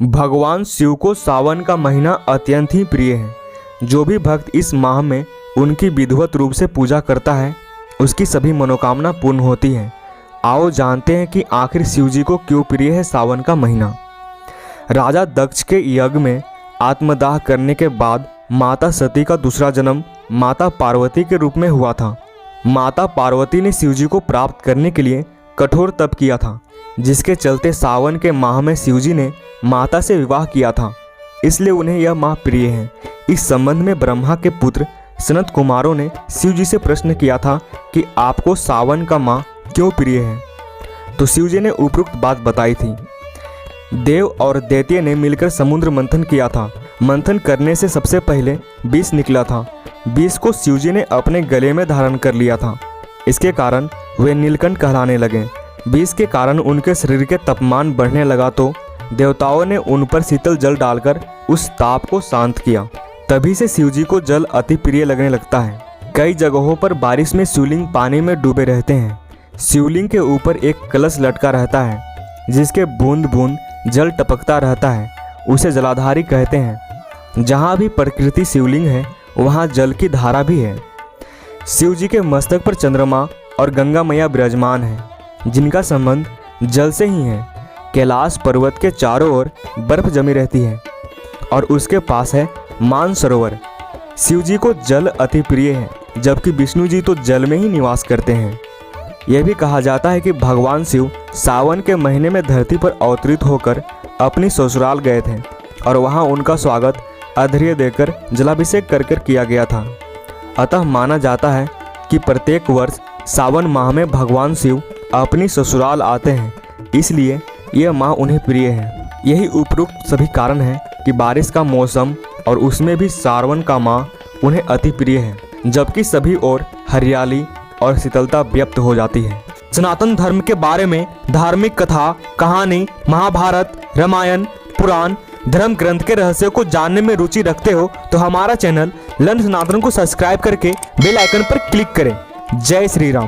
भगवान शिव को सावन का महीना अत्यंत ही प्रिय है। जो भी भक्त इस माह में उनकी विधिवत रूप से पूजा करता है उसकी सभी मनोकामना पूर्ण होती है। आओ जानते हैं कि आखिर शिव जी को क्यों प्रिय है सावन का महीना। राजा दक्ष के यज्ञ में आत्मदाह करने के बाद माता सती का दूसरा जन्म माता पार्वती के रूप में हुआ था। माता पार्वती ने शिव जी को प्राप्त करने के लिए कठोर तप किया था, जिसके चलते सावन के माह में शिव जी ने माता से विवाह किया था, इसलिए उन्हें यह माह प्रिय है। इस संबंध में ब्रह्मा के पुत्र सनत कुमारों ने शिव जी से प्रश्न किया था कि आपको सावन का माह क्यों प्रिय है, तो शिव जी ने उपरोक्त बात बताई थी। देव और दैत्य ने मिलकर समुद्र मंथन किया था। मंथन करने से सबसे पहले विष निकला था। विष को शिव जी ने अपने गले में धारण कर लिया था। इसके कारण वे नीलकंठ कहलाने लगे। विष के कारण उनके शरीर के तापमान बढ़ने लगा तो देवताओं ने उन पर शीतल जल डालकर उस ताप को शांत किया। तभी से शिव जी को जल अति प्रिय लगने लगता है। कई जगहों पर बारिश में शिवलिंग पानी में डूबे रहते हैं। शिवलिंग के ऊपर एक कलश लटका रहता है, जिसके बूंद बूंद जल टपकता रहता है। उसे जलाधारी कहते हैं। जहाँ भी प्रकृति शिवलिंग है वहाँ जल की धारा भी है। शिव जी के मस्तक पर चंद्रमा और गंगा मैया विराजमान है, जिनका संबंध जल से ही है। कैलाश पर्वत के चारों ओर बर्फ जमी रहती है और उसके पास है मानसरोवर। शिव जी को जल अति प्रिय है, जबकि विष्णु जी तो जल में ही निवास करते हैं। यह भी कहा जाता है कि भगवान शिव सावन के महीने में धरती पर अवतरित होकर अपनी ससुराल गए थे और वहां उनका स्वागत अर्घ्य देकर जलाभिषेक कर किया गया था। अतः माना जाता है कि प्रत्येक वर्ष सावन माह में भगवान शिव अपनी ससुराल आते हैं, इसलिए यह माह उन्हें प्रिय है। यही उपरोक्त सभी कारण है कि बारिश का मौसम और उसमें भी सावन का माह उन्हें अति प्रिय है, जबकि सभी ओर हरियाली और शीतलता व्यक्त हो जाती है। सनातन धर्म के बारे में धार्मिक कथा, कहानी, महाभारत, रामायण, पुराण, धर्म ग्रंथ के रहस्यों को जानने में रुचि रखते हो तो हमारा चैनल लर्न सनातन को सब्सक्राइब करके बेल आइकन पर क्लिक करें। जय श्री राम।